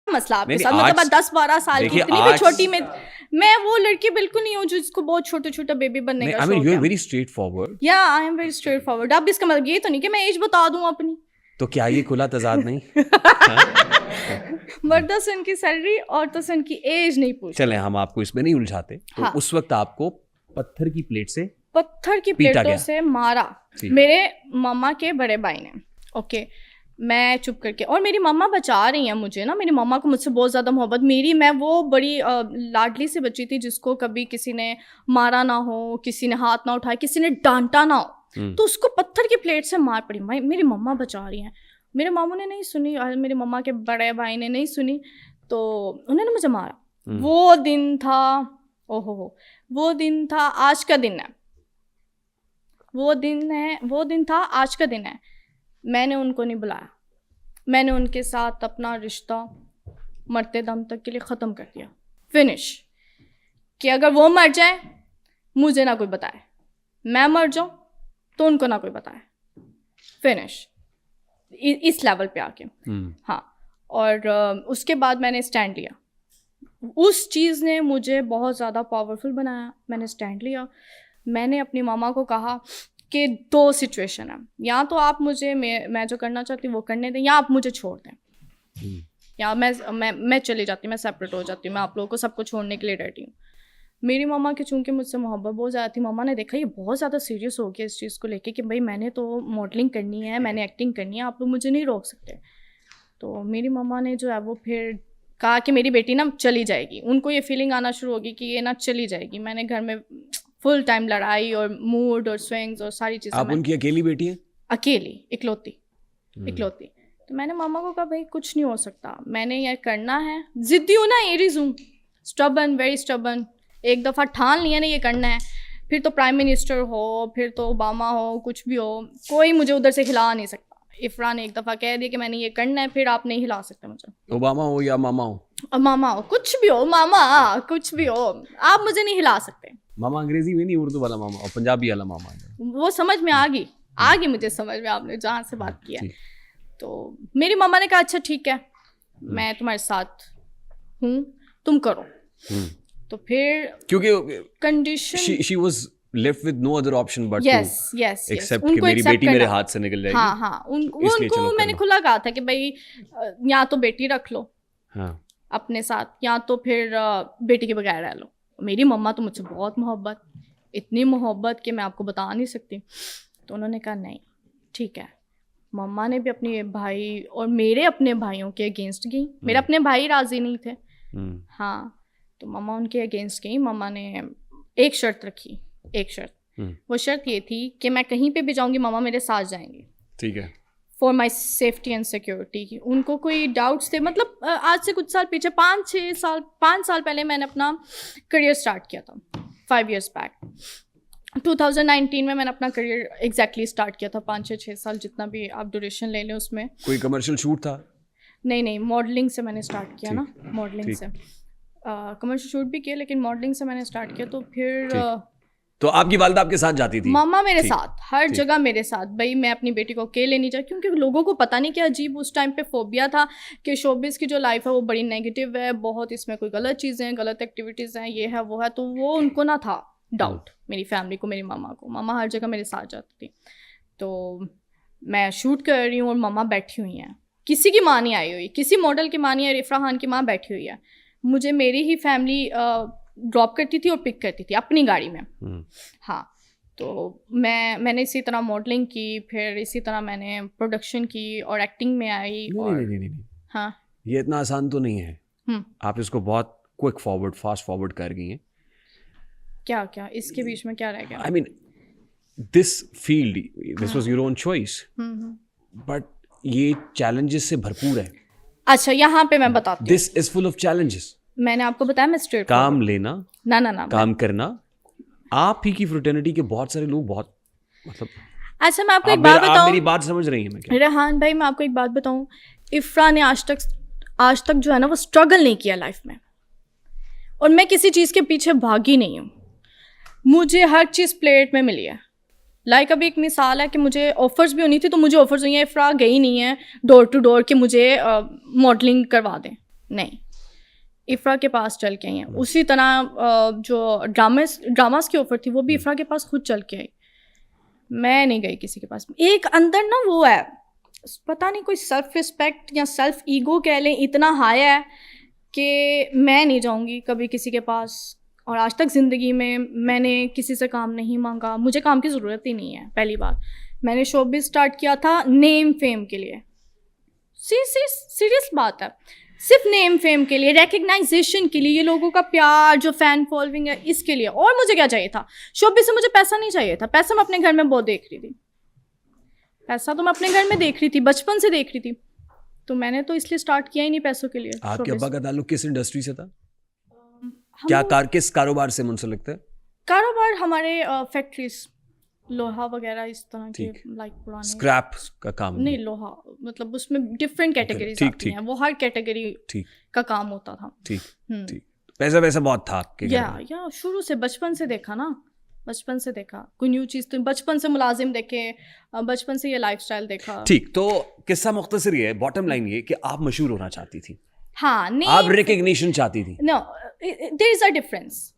मसला आपके साथ, मतलब 10-12 साल की इतनी भी छोटी में मैं वो लड़की बिल्कुल नहीं हूँ जिसको बहुत छोटा छोटा बेबी बनने का शौक है। You are very straightforward. या I am very straightforward. अब इसका मतलब ये तो नहीं कि मैं एज बता दूं अपनी। तो क्या ये खुला तजाद नहीं? मर्दों से उनकी सैलरी, औरतों से उनकी एज नहीं पूछते। चले हम आपको इसमें नहीं उलझाते। तो हाँ। उस वक्त आपको पत्थर की प्लेटों से मारा मेरे मामा के बड़े भाई ने। ओके, मैं चुप करके, और मेरी मम्मा बचा रही हैं मुझे ना, मेरी मम्मा को मुझसे बहुत ज़्यादा मोहब्बत मेरी, मैं वो बड़ी लाडली से बच्ची थी जिसको कभी किसी ने मारा ना हो, किसी ने हाथ ना उठाया, किसी ने डांटा ना हो, तो उसको पत्थर की प्लेट से मार पड़ी। मेरी मम्मा बचा रही हैं, मेरे मामू ने नहीं सुनी, मेरे मम्मा के बड़े भाई ने नहीं सुनी, तो उन्होंने मुझे मारा। वो दिन था, ओहो वो दिन था, आज का दिन है, वो दिन था, आज का दिन है। मैंने उनको नहीं बुलाया, मैंने उनके साथ अपना रिश्ता मरते दम तक के लिए ख़त्म कर दिया, फिनिश। कि अगर वो मर जाए मुझे ना कोई बताए, मैं मर जाऊँ तो उनको ना कोई बताए, फिनिश। इस लेवल पे आके हाँ। और उसके बाद मैंने स्टैंड लिया, उस चीज़ ने मुझे बहुत ज़्यादा पावरफुल बनाया। मैंने स्टैंड लिया, मैंने अपनी मामा को कहा कि 2 सिचुएशन है, या तो आप मुझे मैं जो करना चाहती हूँ वो करने दें, या आप मुझे छोड़ दें, या मैं चली जाती हूँ, मैं सेपरेट हो जाती हूँ, मैं आप लोगों को सबको छोड़ने के लिए रेडी हूँ। मेरी मामा की चूँकि मुझसे मोहब्बत बहुत ज़्यादा थी, मामा ने देखा ये बहुत ज़्यादा सीरियस हो गया इस चीज़ को लेके कि भाई मैंने तो मॉडलिंग करनी है, मैंने एक्टिंग करनी है, आप लोग मुझे नहीं रोक सकते। तो मेरी मामा ने जो है वो फिर कहा कि मेरी बेटी ना चली जाएगी, उनको ये फीलिंग आना शुरू होगी कि ये ना चली जाएगी। मैंने घर में फुल टाइम लड़ाई और मूड और स्विंग्स और सारी चीज़ें। आप उनकी अकेली बेटी हैं? अकेली, इकलौती। तो मैंने मामा को कहा भाई कुछ नहीं हो सकता, मैंने ये करना है, जिद्दी हूँ ना, एरीज हूँ, स्टबन, वेरी स्टबन। एक दफ़ा ठान लिया ना ये करना है, फिर तो प्राइम मिनिस्टर हो, फिर तो ओबामा हो, कुछ भी हो, कोई मुझे उधर से हिला नहीं सकता। इफ़रा ने एक दफ़ा कह दिया कि मैंने ये करना है, फिर आप नहीं हिला सकते मुझे। ओबामा हो या मामा हो, मामा हो, कुछ भी हो, मामा कुछ भी हो, आप मुझे नहीं हिला सकते। मामा अंग्रेजी में नहीं, उर्दू वाला मामा और पंजाबी वाला मामा। वो समझ में आ गई मुझे समझ में, आपने जहाँ से बात किया। तो मेरी मामा ने कहा अच्छा ठीक है, मैं तुम्हारे साथ हूँ, तुम करो। तो फिर क्योंकि condition, she was left with no other option but yes, to accept कि मेरी बेटी मेरे हाथ से निकल जाएगी। हाँ, उनको मैंने खुला कहा था कि भाई या तो बेटी रख लो अपने साथ, या तो फिर बेटी के बगैर रह लो। मेरी मम्मा तो मुझसे बहुत मोहब्बत, इतनी मोहब्बत कि मैं आपको बता नहीं सकती। तो उन्होंने कहा नहीं ठीक है। मम्मा ने भी अपने भाई और मेरे अपने भाइयों के अगेंस्ट गई, मेरे अपने भाई राज़ी नहीं थे। हाँ, तो मम्मा उनके अगेंस्ट गई। मम्मा ने एक शर्त रखी, एक शर्त, वो शर्त ये थी कि मैं कहीं पे भी जाऊंगी मम्मा मेरे साथ जाएंगी, ठीक है, for my safety and security. उनको कोई डाउट्स थे, मतलब आज से कुछ साल पीछे, 5 साल पहले मैंने अपना करियर स्टार्ट किया था, 5 years बैक। 2019 में मैंने अपना करियर एग्जैक्टली स्टार्ट किया था, 5-6 साल जितना भी आप ड्यूरेशन ले लें उसमें। कोई कमर्शियल शूट था? नहीं, मॉडलिंग से मैंने स्टार्ट किया ना, मॉडलिंग से। कमर्शियल शूट भी किया लेकिन मॉडलिंग से मैंने स्टार्ट किया। तो फिर तो आपकी वालिदा आपके साथ जाती थी? मामा मेरे साथ, हर जगह मेरे साथ। भाई मैं अपनी बेटी को अकेले नहीं जा, क्योंकि लोगों को पता नहीं क्या अजीब उस टाइम पे फोबिया था कि शोबिस की जो लाइफ है वो बड़ी नेगेटिव है, बहुत इसमें कोई गलत चीज़ें हैं, गलत एक्टिविटीज़ हैं, ये है वो है। तो वो उनको ना था डाउट, मेरी फैमिली को, मेरी मामा को। मामा हर जगह मेरे साथ जाती थी। तो मैं शूट कर रही हूँ और मामा बैठी हुई हैं, किसी की माँ नहीं आई हुई, किसी मॉडल की माँ नहीं है, इफ़रा खान की माँ बैठी हुई है। मुझे मेरी ही फैमिली ड्रॉप करती थी और पिक करती थी अपनी गाड़ी में। हाँ, तो मैंने इसी तरह मॉडलिंग की, फिर इसी तरह मैंने प्रोडक्शन की और एक्टिंग में आई। नहीं। हाँ, ये इतना आसान तो नहीं है। आप इसको बहुत क्विक फॉरवर्ड, फास्ट फॉरवर्ड कर गई हैं। क्या इसके बीच में क्या रह गया? I mean this field, this was your own choice, but ये चैलेंजेस से भरपूर है। अच्छा, यहाँ पे मैं बताती हूँ, this is full of challenges. मैंने आपको बताया मैं स्ट्रेट काम लेना ना काम करना। आप ही की फ्रेटर्निटी के बहुत सारे लोग बहुत, मतलब अच्छा मैं आपको एक बात बताऊं, आप मेरी बात समझ रही हैं? मैं रेहान भाई, मैं आपको एक बात बताऊं, इफ़रा ने आज तक जो है ना वो स्ट्रगल नहीं किया लाइफ में, और मैं किसी चीज़ के पीछे भागी नहीं हूँ। मुझे हर चीज़ प्लेट में मिली है। लाइक अभी एक मिसाल है कि मुझे ऑफर्स भी होनी थी तो मुझे ऑफर्स हुई हैं, इफ़रा गई नहीं है डोर टू डोर कि मुझे मॉडलिंग करवा दें। नहीं, इफ्रा के पास चल के आई हैं। उसी तरह जो ड्रामास की ऑफर थी वो भी इफ्रा के पास खुद चल के आई, मैं नहीं गई किसी के पास। एक अंदर ना वो है, पता नहीं कोई सेल्फ रिस्पेक्ट या सेल्फ ईगो कह लें, इतना हाई है कि मैं नहीं जाऊंगी कभी किसी के पास। और आज तक ज़िंदगी में मैंने किसी से काम नहीं मांगा, मुझे काम की ज़रूरत ही नहीं है। पहली बार मैंने शोबिज़ स्टार्ट किया था नेम फेम के लिए, सीरियस बात है, सिर्फ नेम फेम के लिए, रिकग्नाइजेशन के लिए, ये लोगों का प्यार जो फैन फॉलोइंग है इसके लिए। और मुझे क्या चाहिए था? शोबिज़ से मुझे पैसा नहीं चाहिए था, पैसा मैं अपने घर में बहुत देख रही थी, पैसा तो मैं अपने घर में देख रही थी, बचपन से देख रही थी, तो मैंने तो इसलिए स्टार्ट किया ही नहीं पैसों के लिए। आपके अब्बा का ताल्लुक किस इंडस्ट्री से था? क्या किस कारोबार से मुंसलिक थे? कारोबार हमारे फैक्ट्रीज, लोहा वगैरह इस तरह के, लाइक पुराने स्क्रैप का काम नहीं, लोहा मतलब उसमें डिफरेंट कैटेगरीज आती हैं, वो हर कैटेगरी का काम होता था। ठीक। पैसा वैसा बहुत था आपके घर में? या शुरू से बचपन से देखा ना, बचपन से देखा कोई न्यू चीज़, तो बचपन से मुलाजिम देखे, बचपन से ये लाइफस्टाइल देखा। ठीक, तो किस्सा मुख्तसर ये है, बॉटम लाइन ये कि आप मशहूर होना चाहती थी। हाँ, नहीं, आप रिकग्निशन चाहती थी। No, there is a difference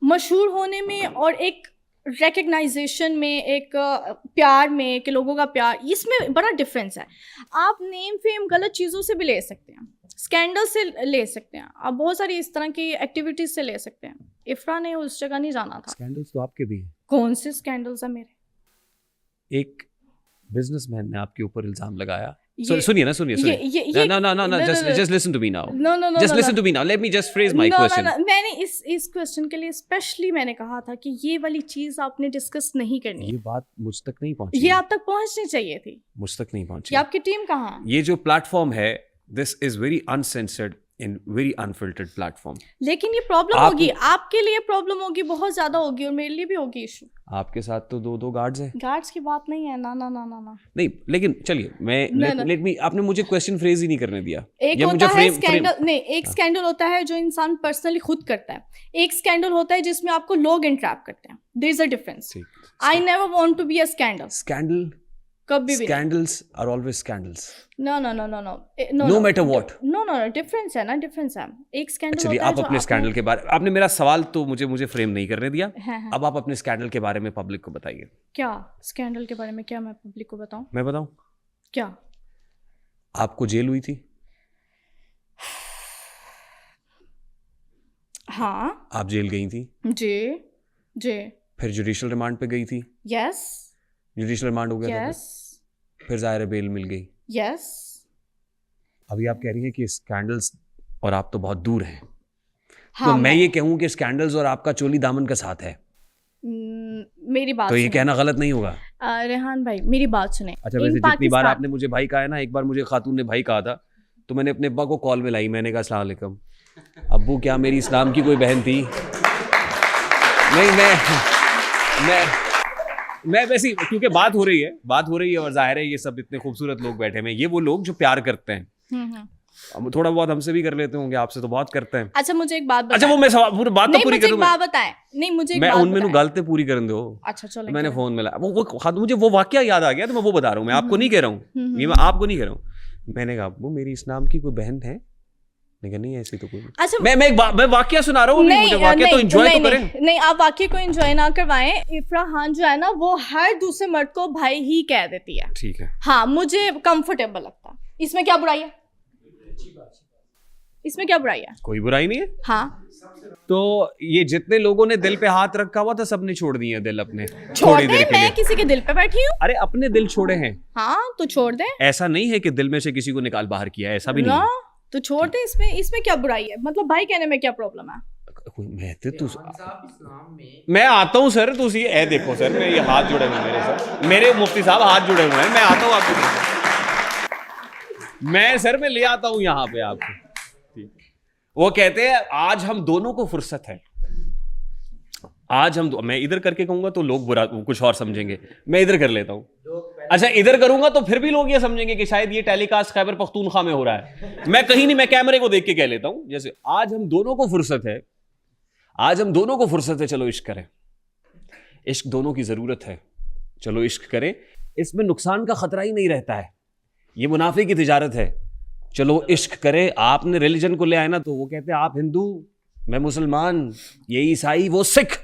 मशहूर होने में और एक रिकग्नाइजेशन में, एक प्यार में, कि लोगों का प्यार, इसमें बड़ा डिफरेंस है। आप नेम फेम गलत चीज़ों से भी ले सकते हैं, स्कैंडल से ले सकते हैं, आप बहुत सारी इस तरह की एक्टिविटीज से ले सकते हैं। इफ्रा ने उस जगह नहीं जाना था। स्कैंडल्स तो आपके भी हैं। कौन से स्कैंडल्स है मेरे? एक बिजनेसमैन ने आपके ऊपर इल्जाम लगाया। सुनिए ना, no, just listen to me now. Just listen to me now. Let me just phrase my question. मैंने इस क्वेश्चन के लिए स्पेशली मैंने कहा था कि ये वाली चीज आपने डिस्कस नहीं करनी। ये बात मुझ तक नहीं पहुंची। ये आप तक पहुंचनी चाहिए थी। मुझ तक नहीं पहुंची। ये आपकी टीम कहाँ है? ये जो प्लेटफॉर्म है, this is very uncensored in very unfiltered platform. लेकिन ये प्रॉब्लम होगी, आपके लिए प्रॉब्लम होगी, बहुत ज्यादा होगी, और मेरे लिए भी होगी इशू। आपके साथ तो दो गार्ड्स हैं। गार्ड्स की बात नहीं है, ना। नहीं, लेकिन चलिए लेट मी, आपने मुझे क्वेश्चन फ्रेज ही नहीं करने दिया। एक होता है स्कैंडल, नहीं, एक स्कैंडल होता है जो इंसान पर्सनली खुद करता है, एक स्कैंडल होता है जिसमें आपको लोग इंट्रैप करते हैं। There is a difference. I never want to be a scandal कभी भी। Scandals are always scandals. No. No matter what. No, difference है ना, डिफरेंस है। एक स्कैंडल चलिए, आप अपने स्कैंडल के बारे, आपने मेरा सवाल तो मुझे फ्रेम नहीं करने दिया। अब आप अपने स्कैंडल के बारे में पब्लिक को बताइए। क्या स्कैंडल के बारे में, क्या मैं पब्लिक को बताऊं? मैं बताऊं क्या? आपको जेल हुई थी? हाँ। आप जेल गई थी? जी। फिर जुडिशियल रिमांड पे गई थी? यस। जुडिशियल रिमांड हो गया था? फिर ज़ाहिर बेल मिल गई? यस। अभी आप कह रही हैं कि स्कैंडल्स और आप तो बहुत दूर हैं। हाँ, तो मैं ये कहूँ कि स्कैंडल्स और आपका चोली दामन का साथ है, मेरी बात तो ये कहना गलत नहीं होगा? रेहान भाई, मेरी बात सुने। अच्छा, वैसे जितनी बार आपने मुझे भाई कहा है ना, एक बार मुझे खातून ने भाई कहा था, तो मैंने अपने अब्बा को कॉल में लाई, मैंने कहा अस्सलाम वालेकुम अब्बू, क्या मेरी इस्लाम की कोई बहन थी? नहीं, मैं वैसे, क्योंकि बात हो रही है और जाहिर है ये सब इतने खूबसूरत लोग बैठे हैं, ये वो लोग जो प्यार करते हैं, थोड़ा बहुत हमसे भी कर लेते होंगे, आपसे तो बहुत करते हैं। अच्छा, मुझे एक बात बताएं। अच्छा, वो मैं बात तो पूरी करूं। बात बताएं। नहीं, मुझे मैं उनमें गलती पूरी करने दो। अच्छा, चलो। मैंने फोन में मुझे वो वाकया याद आ गया, तो मैं वो बता रहा हूँ, मैं आपको नहीं कह रहा हूँ, ये मैं आपको नहीं कह रहा हूँ। मैंने कहा अब्बू, मेरी इस्लाम की कोई बहन है? नहीं, ऐसी तो कोई। अच्छा, मैं वाकया सुना रहा हूँ, मुझे वाकया तो एंजॉय तो करें। नहीं, आप वाकया को एंजॉय ना करवाएं। इफ्रा खान जो है ना, वो हर दूसरे मर्द को भाई ही कह देती है। ठीक है। हाँ, मुझे कंफर्टेबल लगता है। इसमें क्या बुराई है? इसमें क्या बुराई है? कोई बुराई नहीं है। हाँ, तो ये जितने लोगों ने दिल पे हाथ रखा हुआ था, सबने छोड़ दिए दिल अपने। छोड़ दे, मैं किसी के दिल पे बैठी हूँ? अरे, अपने दिल छोड़े हैं। हाँ, तो छोड़ दे। ऐसा नहीं है कि दिल में से किसी को निकाल बाहर किया है, ऐसा भी नहीं है। तो छोड़ दे। इसमें क्या बुराई है? मतलब भाई कहने में क्या प्रॉब्लम है? मैं आता हूँ सर, तो ये देखो सर, मेरे हाथ जुड़े हुए मेरे सर, मेरे मुफ्ती साहब हाथ जुड़े हुए हैं, मैं आता हूँ आपके, मैं सर मैं ले आता हूँ यहाँ पे आपको। वो कहते हैं आज हम दोनों को फुर्सत है, आज हम मैं इधर करके कहूंगा तो लोग बुरा कुछ और समझेंगे, मैं इधर कर लेता हूँ। अच्छा, इधर करूंगा तो फिर भी लोग ये समझेंगे कि शायद ये टेलीकास्ट खैबर पख्तूनख्वा में हो रहा है, मैं कहीं नहीं, मैं कैमरे को देख के कह लेता हूं। जैसे आज हम दोनों को फुर्सत है, चलो इश्क करें, इश्क दोनों की जरूरत है, चलो इश्क करें, इसमें नुकसान का खतरा ही नहीं रहता है, ये मुनाफे की तिजारत है, चलो इश्क करे, आपने रिलीजन को ले आए ना, तो वो कहते हैं आप हिंदू, मैं मुसलमान, ये ईसाई, वो सिख।